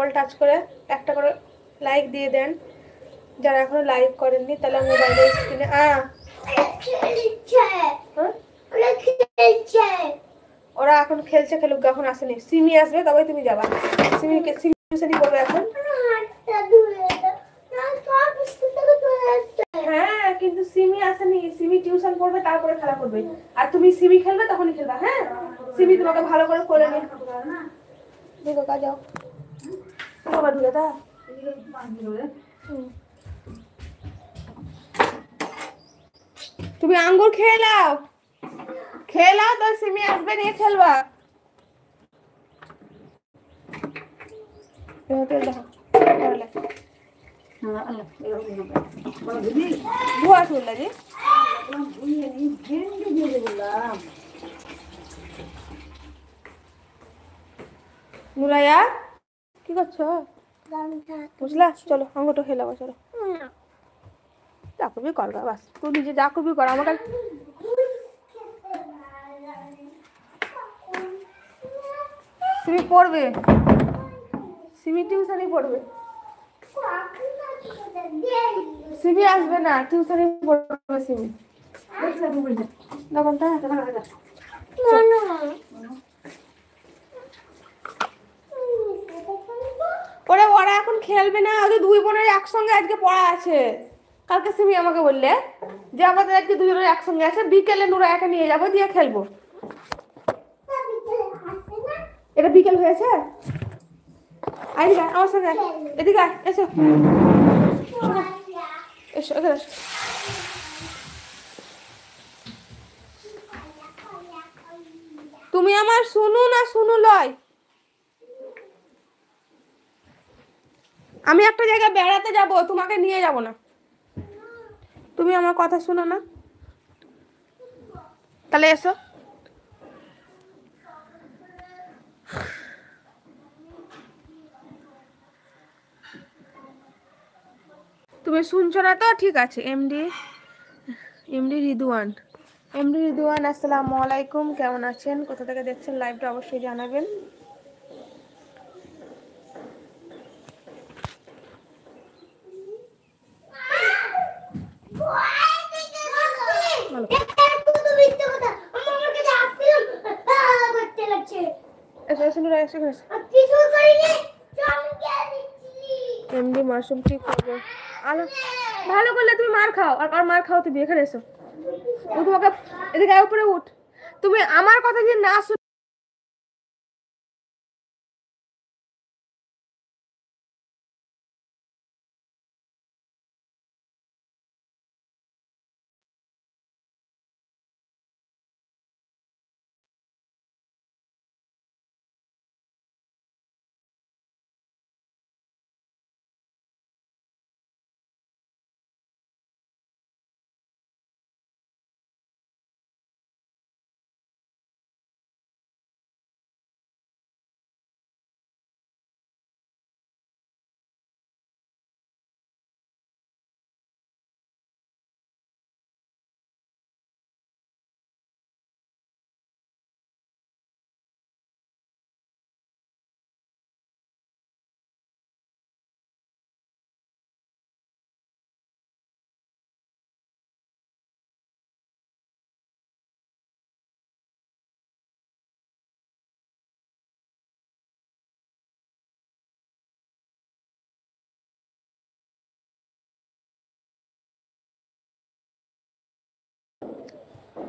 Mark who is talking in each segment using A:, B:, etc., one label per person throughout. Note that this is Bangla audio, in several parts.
A: চ্যানেল টাচ করে একটা করে লাইক দিয়ে দেন যারা এখনো লাইক করেননি। তাহলে মোবাইলের স্ক্রিনে ওরা এখন খেলছে, খেলুক, এখন আসেনি। সিমি আসবে তবে তুমি যাবা। সিমি টিউশনি করবে এখন। হ্যাঁ কিন্তু সিমি আসেনি, সিমি টিউশন করবে তারপরে খেলা করবে, আর তুমি সিমি খেলবে তখনই খেলবা। হ্যাঁ সিমি তোমাকে ভালো করে করে নি। দেখো কাজ যাও বাবা ঢুকে তা তুমি আঙ্গুর খেয়ে নাও, খেয়ে নাও, তো সিমি আসবে নিয়ে খেলবা। ধোয়া চললা জি নুরাইয়া কি করছো? বুঝলা, চলো আঙ্গুরটা খেয়ে নাও, চলো। যা করবি করবা, বাস তুই নিজে যা করবি কর, আমাকে সিমি পড়বে, সিমি টিউশনই পড়বে। সিমি আসবে না, টিউশনই পড়বে সিমি। দোকানটা ওরে ওরা এখন খেলবে না, ওদের দুই বোনের একসঙ্গে আজকে পড়া আছে। কালকে সিমি আমাকে বললে যে আমাদের আজকে দুজনের একসঙ্গে আছে, বিকেলে নুরায়াকে নিয়ে যাবো দিয়ে খেলবো। এটা বিকেল হয়েছে, আমার সঙ্গে এদিকে এসো, এসো এখানে এসো। তুমি আমার শুনু না শুনু লয়, আমি একটা জায়গায় বেড়াতে যাব, তোমাকে নিয়ে যাব না। তুমি আমার কথা শুনো না, তাহলে এসো। তুমি শুনছো না তো, ঠিক আছে। এমডি রিদওয়ান, আসসালামু আলাইকুম, কেমন আছেন, কোথা থেকে দেখছেন লাইভটা অবশ্যই জানাবেন। এমডি মাশরুম কি করবো, আলো ভালো করলে তুমি মার খাও, আর মার খাও তুমি, এখানে এসো। ও তোমাকে এদিকে উপরে উঠ, তুমি আমার কথা যদি না শুনে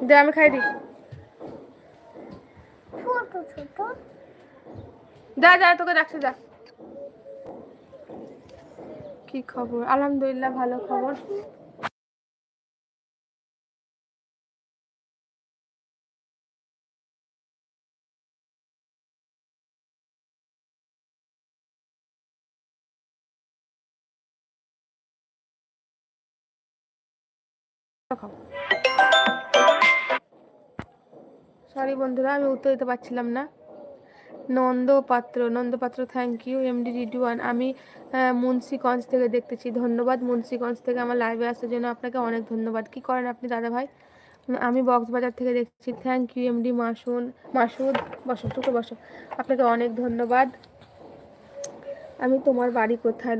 A: দে, আমি খাই দিই। যা যা, তোকে ডাকছে, যা। কি খবর? আলহামদুলিল্লাহ ভালো খবর। সরি বন্ধুরা, আমি উত্তর দিতে পারছিলাম না। নন্দপাত্র থ্যাংক ইউ। এমডি রিডওয়ান, আমি মুন্সিগঞ্জ থেকে দেখতেছি, ধন্যবাদ। মুন্সিগঞ্জ থেকে আমার লাইভে আসার জন্য আপনাকে অনেক ধন্যবাদ। কি করেন আপনি দাদা ভাই? আমি কক্সবাজার থেকে দেখছি, থ্যাংক ইউ। এমডি মাসুদ, বসো, চুপে বসো, আপনাকে অনেক ধন্যবাদ। আমি তোমার বাড়ি কোথায়?